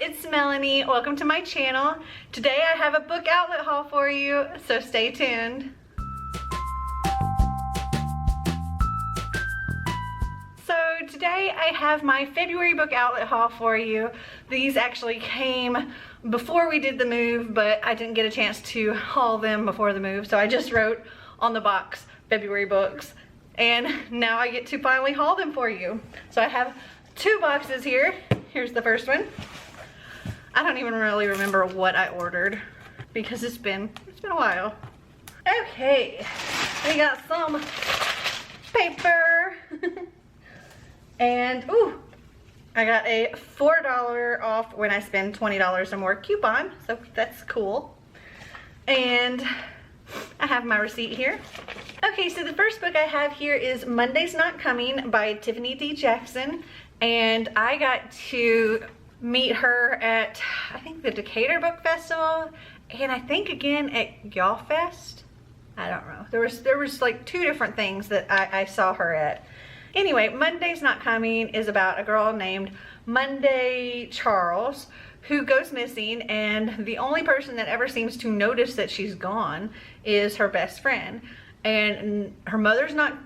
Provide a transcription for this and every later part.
it's Melanie. Welcome to my channel. Today I have a book outlet haul for you, so stay tuned. So today I have my February book outlet haul for you. These actually came before we did the move, but I didn't get a chance to haul them before the move, so I just wrote on the box February books, and now I get to finally haul them for you. So I have two boxes here. Here's the first one. I don't even really remember what I ordered because it's been a while. Okay, we got some paper. And ooh, I got a $4 off when I spend $20 or more coupon, so that's cool. And I have my receipt here. Okay, so the first book I have here is Monday's Not Coming by Tiffany D. Jackson. And I got to meet her at, I think, the Decatur Book Festival, and I think again at Y'all Fest. I don't know. There was like two different things that I saw her at. Anyway, Monday's Not Coming is about a girl named Monday Charles who goes missing, and the only person that ever seems to notice that she's gone is her best friend. And her mother's not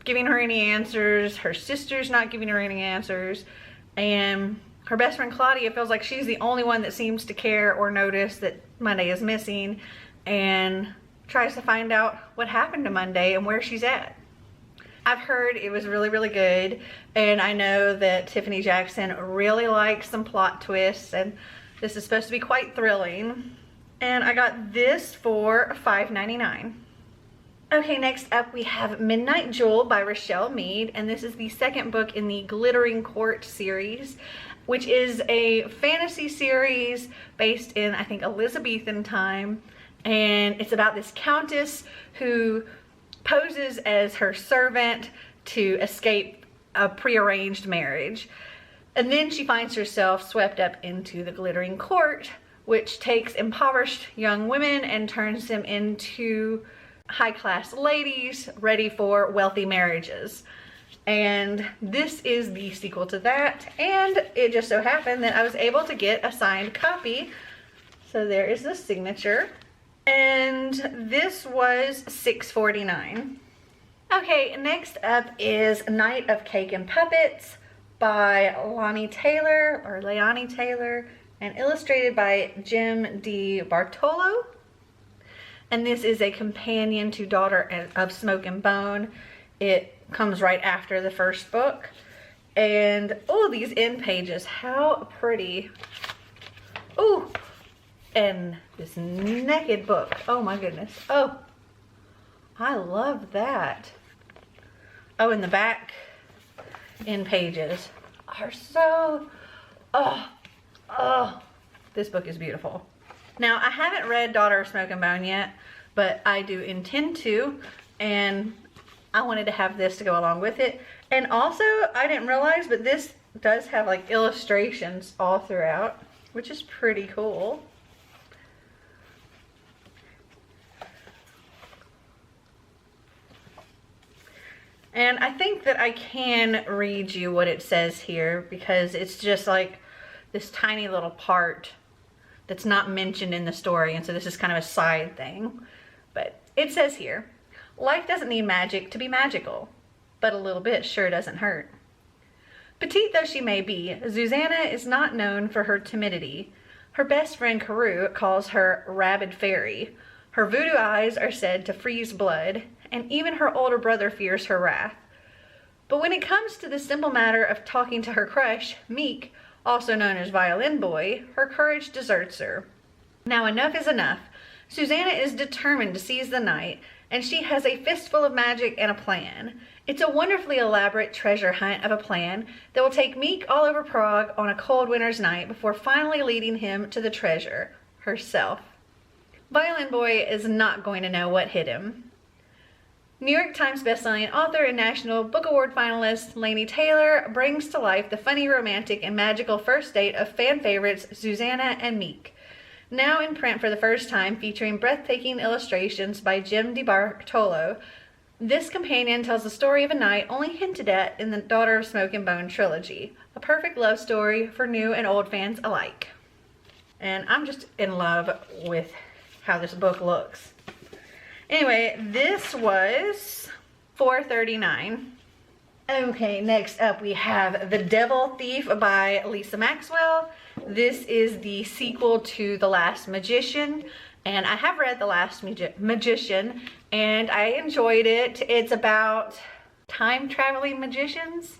giving her any answers, her sister's not giving her any answers, and her best friend Claudia feels like she's the only one that seems to care or notice that Monday is missing, and tries to find out what happened to Monday and where she's at. I've heard it was really, really good, and I know that Tiffany Jackson really likes some plot twists, and this is supposed to be quite thrilling. And I got this for $5.99. Okay, next up we have Midnight Jewel by Rochelle Mead, and this is the second book in the Glittering Court series, which is a fantasy series based in, I think, Elizabethan time, and it's about this countess who poses as her servant to escape a prearranged marriage, and then she finds herself swept up into the Glittering Court, which takes impoverished young women and turns them into high-class ladies ready for wealthy marriages. And this is the sequel to that, and it just so happened that I was able to get a signed copy. So there is the signature, and this was $6.49. Okay, next up is Night of Cake and Puppets by Leonie Taylor, and illustrated by Jim D. Bartolo. And this is a companion to Daughter of Smoke and Bone. It comes right after the first book. And oh, these end pages, how pretty. Ooh, and this naked book. Oh my goodness. Oh, I love that. Oh, and the back end pages are so, oh, this book is beautiful. Now, I haven't read Daughter of Smoke and Bone yet, but I do intend to, and I wanted to have this to go along with it. And also, I didn't realize, but this does have like illustrations all throughout, which is pretty cool. And I think that I can read you what it says here, because it's just like this tiny little part that's not mentioned in the story, and so this is kind of a side thing. But it says here, life doesn't need magic to be magical, but a little bit sure doesn't hurt. Petite though she may be, Susanna is not known for her timidity. Her best friend Carew calls her Rabid Fairy. Her voodoo eyes are said to freeze blood, and even her older brother fears her wrath. But when it comes to the simple matter of talking to her crush, Meek, also known as Violin Boy, her courage deserts her. Now enough is enough. Susanna is determined to seize the night, and she has a fistful of magic and a plan. It's a wonderfully elaborate treasure hunt of a plan that will take Meek all over Prague on a cold winter's night before finally leading him to the treasure, herself. Violin Boy is not going to know what hit him. New York Times bestselling author and National Book Award finalist Leonie Taylor brings to life the funny, romantic, and magical first date of fan favorites Susanna and Meek. Now in print for the first time, featuring breathtaking illustrations by Jim DiBartolo, This companion tells the story of a night only hinted at in the Daughter of Smoke and Bone trilogy. A perfect love story for new and old fans alike. And I'm just in love with how this book looks. Anyway, this was $4.39. Okay, next up we have The Devil Thief by Lisa Maxwell. This is the sequel to The Last Magician, and I have read The Last Magician and I enjoyed it. It's about time traveling magicians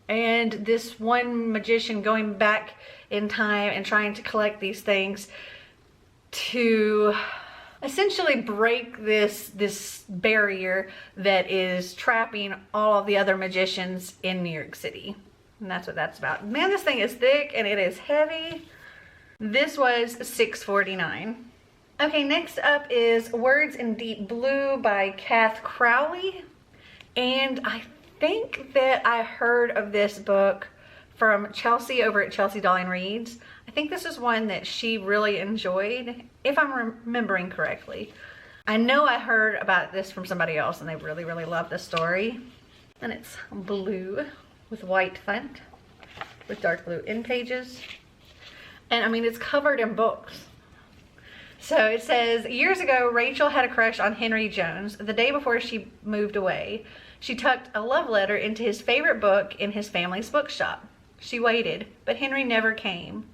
and this one magician going back in time and trying to collect these things to essentially break this barrier that is trapping all of the other magicians in New York City. And that's what that's about. Man, this thing is thick and it is heavy. This was $6.49. Okay, next up is Words in Deep Blue by Kath Crowley. And I think that I heard of this book from Chelsea over at Chelsea Darling Reads. I think this is one that she really enjoyed, if I'm remembering correctly. I know I heard about this from somebody else and they really, really loved the story. And it's blue with white font with dark blue end pages. And I mean, it's covered in books. So it says, years ago, Rachel had a crush on Henry Jones. The day before she moved away, she tucked a love letter into his favorite book in his family's bookshop. She waited, but Henry never came.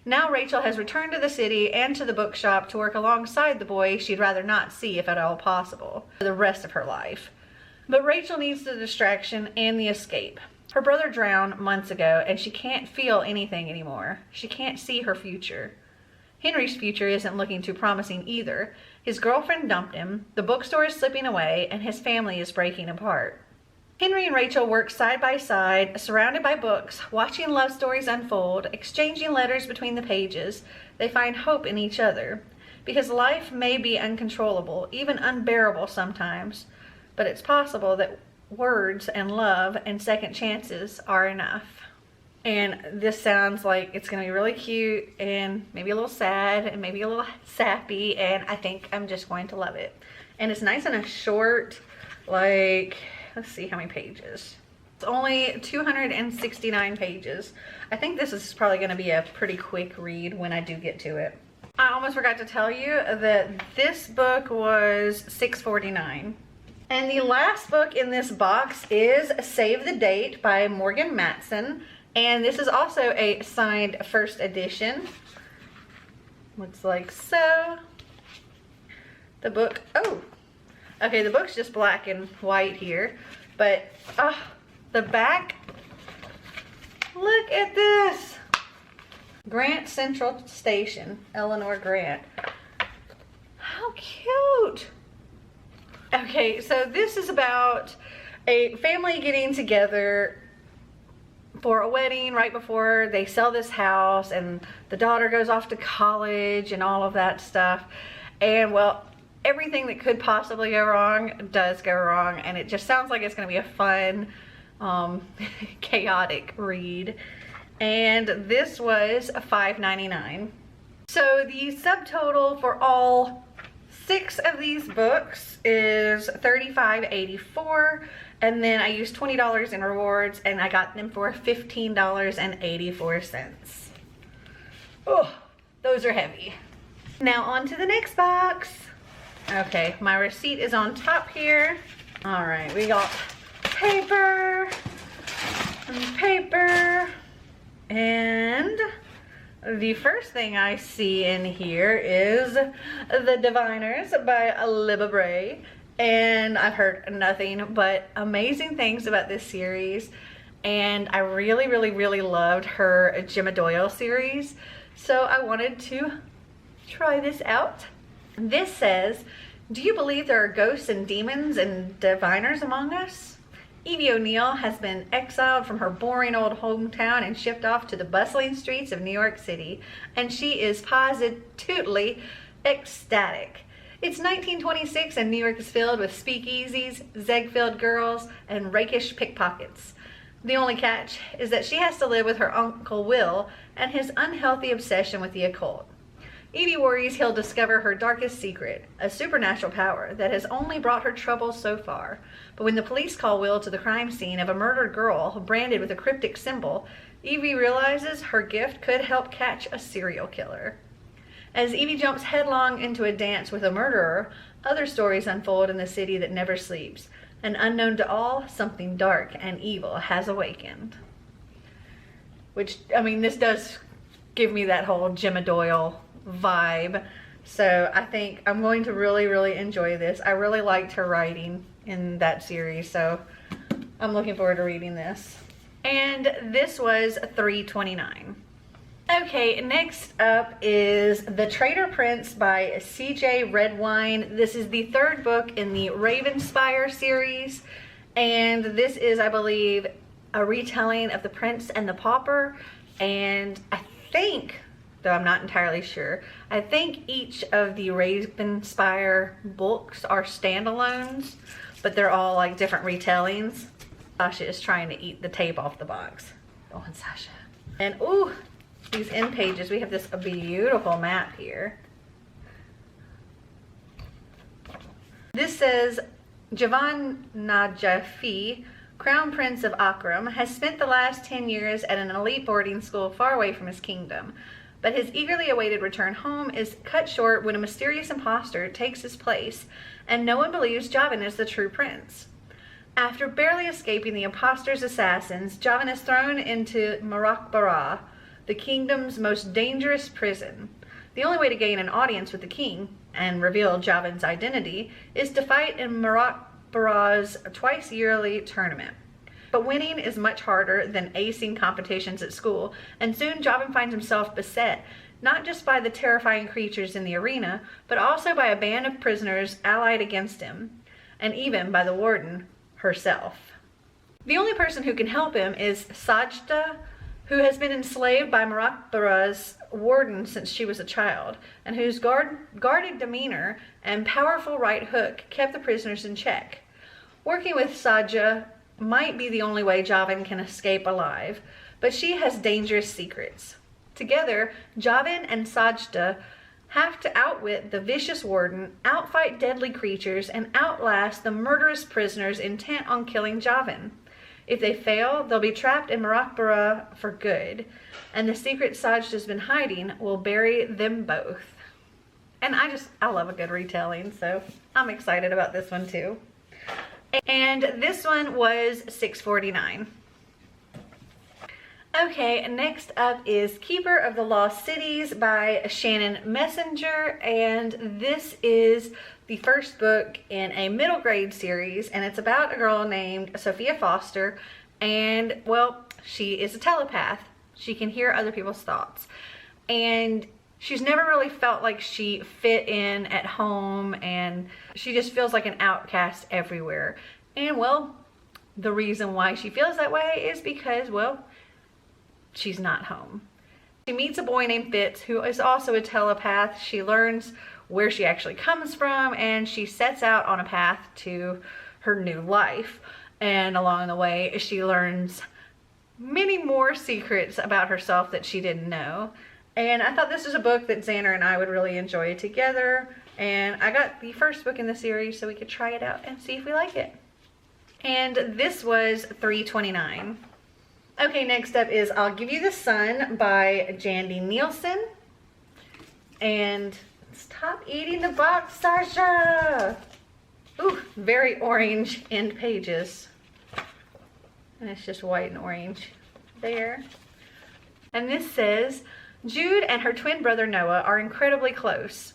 Now Rachel has returned to the city and to the bookshop to work alongside the boy she'd rather not see if at all possible for the rest of her life. But Rachel needs the distraction and the escape. Her brother drowned months ago and she can't feel anything anymore. She can't see her future. Henry's future isn't looking too promising either. His girlfriend dumped him, the bookstore is slipping away, and his family is breaking apart. Henry and Rachel work side by side, surrounded by books, watching love stories unfold, exchanging letters between the pages. They find hope in each other. Because life may be uncontrollable, even unbearable sometimes, but it's possible that words and love and second chances are enough. And this sounds like it's going to be really cute and maybe a little sad and maybe a little sappy, and I think I'm just going to love it. And it's nice and a short, like, let's see how many pages. It's only 269 pages. I think this is probably going to be a pretty quick read when I do get to it. I almost forgot to tell you that this book was $6.49. And the last book in this box is Save the Date by Morgan Matson. And this is also a signed first edition. Looks like so. The book, oh, okay, the book's just black and white here. But, the back, look at this. Grant Central Station, Eleanor Grant. How cute. Okay, so this is about a family getting together for a wedding right before they sell this house, and the daughter goes off to college and all of that stuff. And well, everything that could possibly go wrong does go wrong, and it just sounds like it's going to be a fun, chaotic read. And this was $5.99. So the subtotal for all 6 of these books is $35.84. And then I used $20 in rewards and I got them for $15.84. Oh, those are heavy. Now on to the next box. Okay, my receipt is on top here. All right, we got paper and paper. And the first thing I see in here is The Diviners by Libba Bray. And I've heard nothing but amazing things about this series. And I really, really, really loved her Gemma Doyle series. So I wanted to try this out. This says, do you believe there are ghosts and demons and diviners among us? Evie O'Neill has been exiled from her boring old hometown and shipped off to the bustling streets of New York City. And she is positively ecstatic. It's 1926 and New York is filled with speakeasies, Ziegfeld girls, and rakish pickpockets. The only catch is that she has to live with her Uncle Will and his unhealthy obsession with the occult. Evie worries he'll discover her darkest secret, a supernatural power that has only brought her trouble so far. But when the police call Will to the crime scene of a murdered girl branded with a cryptic symbol, Evie realizes her gift could help catch a serial killer. As Evie jumps headlong into a dance with a murderer, other stories unfold in the city that never sleeps, and unknown to all, something dark and evil has awakened. Which, I mean, this does give me that whole Gemma Doyle vibe, so I think I'm going to really enjoy this. I really liked her writing in that series, so I'm looking forward to reading this. And this was $3.29. Okay, next up is The Traitor Prince by C.J. Redwine. This is the third book in the Ravenspire series, and this is, I believe, a retelling of The Prince and the Pauper, and I think, though I'm not entirely sure, I think each of the Ravenspire books are standalones, but they're all like different retellings. Sasha is trying to eat the tape off the box. Go on, Sasha. And ooh, these end pages, we have this beautiful map here. This says, Javan Najafi, Crown Prince of Akram, has spent the last 10 years at an elite boarding school far away from his kingdom. But his eagerly awaited return home is cut short when a mysterious imposter takes his place, and no one believes Javan is the true prince. After barely escaping the impostor's assassins, Javan is thrown into Marakbara, the kingdom's most dangerous prison. The only way to gain an audience with the king and reveal Javan's identity is to fight in Marakbara's twice-yearly tournament. But winning is much harder than acing competitions at school, and soon Javan finds himself beset, not just by the terrifying creatures in the arena, but also by a band of prisoners allied against him, and even by the warden herself. The only person who can help him is Sajda, who has been enslaved by Marakbara's warden since she was a child, and whose guarded demeanor and powerful right hook kept the prisoners in check. Working with Sajda might be the only way Javan can escape alive, but she has dangerous secrets. Together, Javan and Sajda have to outwit the vicious warden, outfight deadly creatures, and outlast the murderous prisoners intent on killing Javan. If they fail, they'll be trapped in Marakbara for good, and the secret Sajda's been hiding will bury them both. And I love a good retelling, so I'm excited about this one too. And this one was $6.49. Okay, next up is Keeper of the Lost Cities by Shannon Messenger, and this is the first book in a middle grade series, and it's about a girl named Sophia Foster, and well, she is a telepath. She can hear other people's thoughts, and she's never really felt like she fit in at home, and she just feels like an outcast everywhere. And well, the reason why she feels that way is because, well, she's not home. She meets a boy named Fitz, who is also a telepath. She learns where she actually comes from, and she sets out on a path to her new life. And along the way, she learns many more secrets about herself that she didn't know. And I thought this was a book that Xander and I would really enjoy together. And I got the first book in the series so we could try it out and see if we like it. And this was $3.29. Okay, next up is I'll Give You the Sun by Jandy Nielsen. And stop eating the box, Sasha! Ooh, very orange end pages. And it's just white and orange there. And this says, Jude and her twin brother Noah are incredibly close.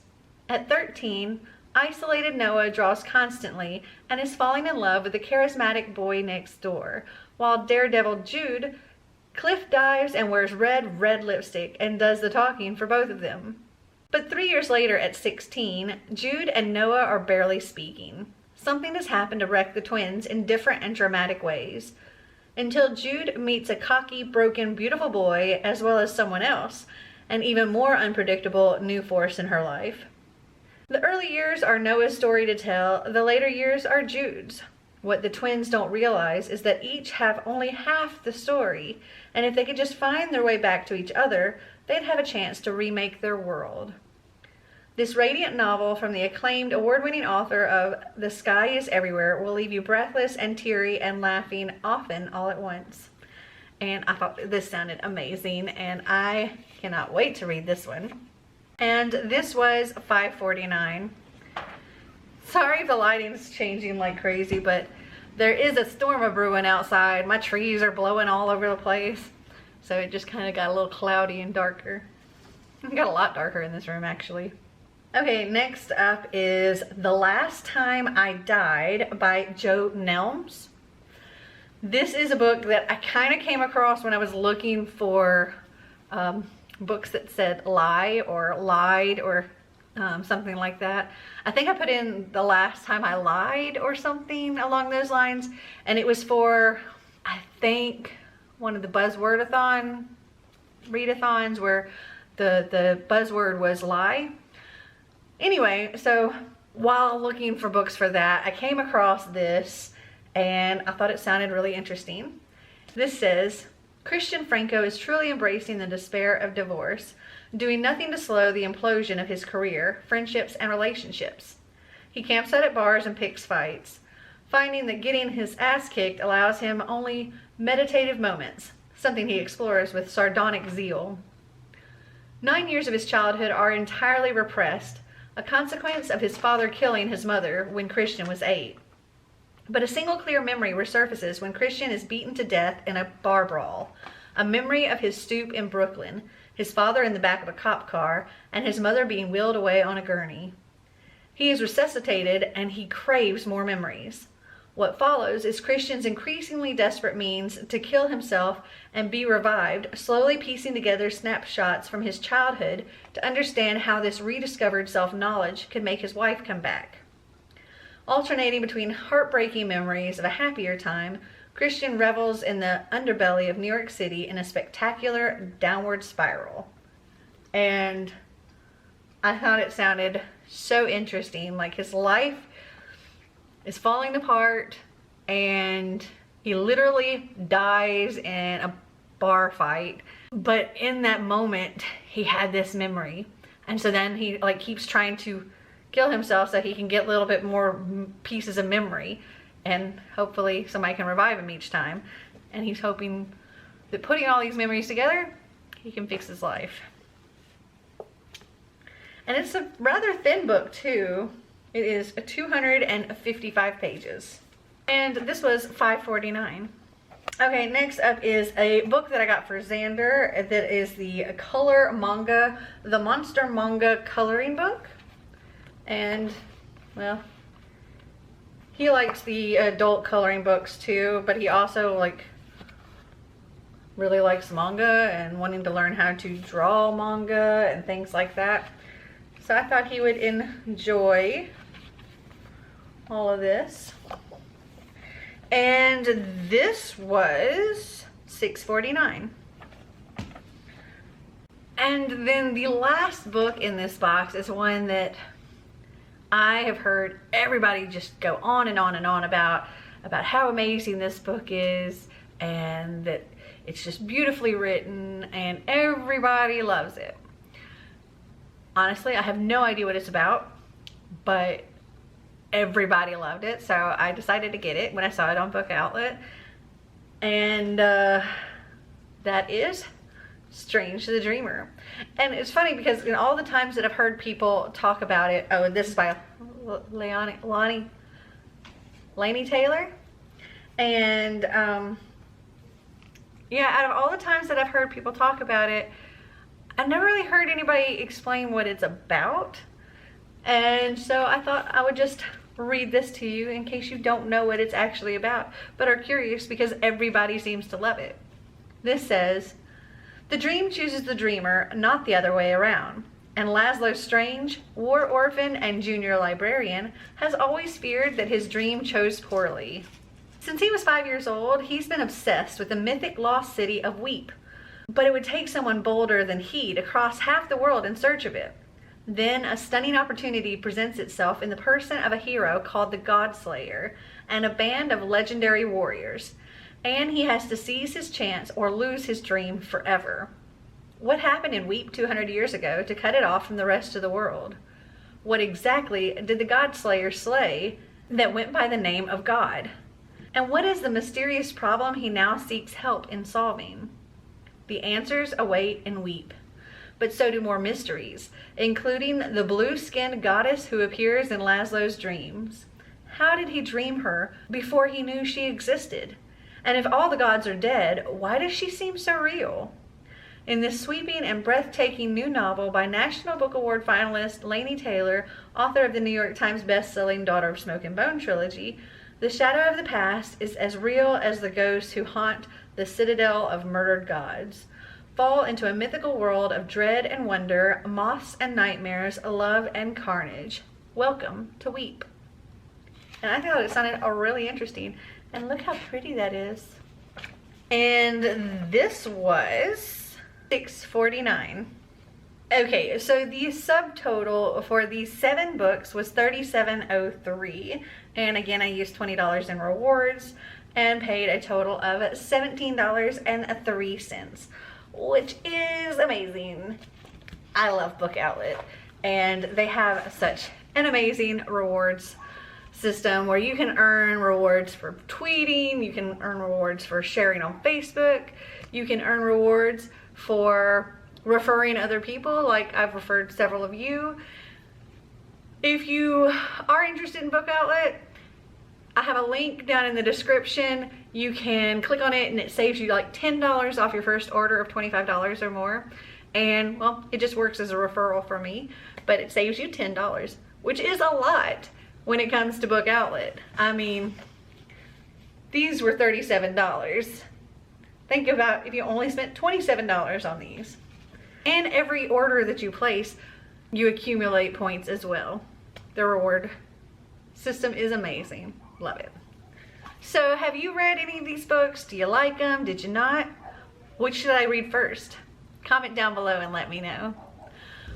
At 13, isolated Noah draws constantly and is falling in love with the charismatic boy next door, while daredevil Jude cliff dives and wears red lipstick and does the talking for both of them. But 3 years later, at 16, Jude and Noah are barely speaking. Something has happened to wreck the twins in different and dramatic ways, until Jude meets a cocky, broken, beautiful boy, as well as someone else, an even more unpredictable new force in her life. The early years are Noah's story to tell, the later years are Jude's. What the twins don't realize is that each have only half the story, and if they could just find their way back to each other, they'd have a chance to remake their world. This radiant novel from the acclaimed award-winning author of The Sky is Everywhere will leave you breathless and teary and laughing often all at once. And I thought this sounded amazing, and I cannot wait to read this one. And this was $5.49. Sorry if the lighting's changing like crazy, but there is a storm a brewing outside. My trees are blowing all over the place, so it just kind of got a little cloudy and darker. It got a lot darker in this room, actually. Okay, next up is The Last Time I Died by Joe Nelms. This is a book that I kind of came across when I was looking for books that said lie or lied or something like that. I think I put in The Last Time I Lied or something along those lines, and it was for, I think, one of the buzzword-a-thon readathons where the buzzword was lie. Anyway, so while looking for books for that, I came across this and I thought it sounded really interesting. This says, Christian Franco is truly embracing the despair of divorce, doing nothing to slow the implosion of his career, friendships, and relationships. He camps out at bars and picks fights, finding that getting his ass kicked allows him only meditative moments, something he explores with sardonic zeal. 9 years of his childhood are entirely repressed, a consequence of his father killing his mother when Christian was 8. But a single clear memory resurfaces when Christian is beaten to death in a bar brawl, a memory of his stoop in Brooklyn, his father in the back of a cop car, and his mother being wheeled away on a gurney. He is resuscitated and he craves more memories. What follows is Christian's increasingly desperate means to kill himself and be revived, slowly piecing together snapshots from his childhood to understand how this rediscovered self-knowledge could make his wife come back. Alternating between heartbreaking memories of a happier time, Christian revels in the underbelly of New York City in a spectacular downward spiral. And I thought it sounded so interesting, like his life is falling apart and he literally dies in a bar fight, but in that moment he had this memory, and so then he like keeps trying to kill himself so he can get a little bit more pieces of memory, and hopefully somebody can revive him each time, and he's hoping that putting all these memories together he can fix his life. And it's a rather thin book too. It is 255 pages. And this was $5.49. Okay, next up is a book that I got for Xander that is the Color Manga, the Monster Manga coloring book. And, well, he likes the adult coloring books too, but he also really likes manga and wanting to learn how to draw manga and things like that. So I thought he would enjoy all of this. And this was $6.49. And then the last book in this box is one that I have heard everybody just go on and on and on about how amazing this book is, and that it's just beautifully written and everybody loves it. Honestly, I have no idea what it's about, but everybody loved it, so I decided to get it when I saw it on Book Outlet. And that is Strange the Dreamer. And it's funny because in all the times that I've heard people talk about it, oh, this is by Laini Taylor. And yeah, out of all the times that I've heard people talk about it, I've never really heard anybody explain what it's about. And so I thought I would just read this to you in case you don't know what it's actually about, but are curious because everybody seems to love it. This says, the dream chooses the dreamer, not the other way around. And Laszlo Strange, war orphan and junior librarian, has always feared that his dream chose poorly. Since he was 5 years old, he's been obsessed with the mythic lost city of Weep. But it would take someone bolder than he to cross half the world in search of it. Then a stunning opportunity presents itself in the person of a hero called the Godslayer and a band of legendary warriors. And he has to seize his chance or lose his dream forever. What happened in Weep 200 years ago to cut it off from the rest of the world? What exactly did the God Slayer slay that went by the name of God? And what is the mysterious problem he now seeks help in solving? The answers await and weep, but so do more mysteries, including the blue-skinned goddess who appears in Laszlo's dreams. How did he dream her before he knew she existed? And if all the gods are dead, why does she seem so real? In this sweeping and breathtaking new novel by National Book Award finalist Laini Taylor, author of the New York Times best-selling Daughter of Smoke and Bone trilogy, the shadow of the past is as real as the ghosts who haunt the citadel of murdered gods. Fall into a mythical world of dread and wonder, moths and nightmares, love and carnage. Welcome to Weep. And I thought it sounded really interesting. And look how pretty that is. And this was $6.49. Okay, so the subtotal for these 7 books was $37.03. And again, I used $20 in rewards and paid a total of $17.03, which is amazing. I love Book Outlet, and they have such an amazing rewards system where you can earn rewards for tweeting, you can earn rewards for sharing on Facebook, you can earn rewards for referring other people, like I've referred several of you. If you are interested in Book Outlet, I have a link down in the description. You can click on it and it saves you like $10 off your first order of $25 or more. And well, it just works as a referral for me, but it saves you $10, which is a lot when it comes to Book Outlet. I mean, these were $37. Think about if you only spent $27 on these. And every order that you place, you accumulate points as well. The reward system is amazing. Love it. So have you read any of these books? Do you like them? Did you not? Which should I read first? Comment down below and let me know.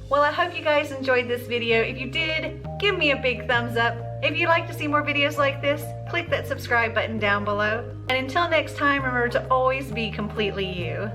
Well, I hope you guys enjoyed this video. If you did, give me a big thumbs up. If you'd like to see more videos like this, click that subscribe button down below. And until next time, remember to always be completely you.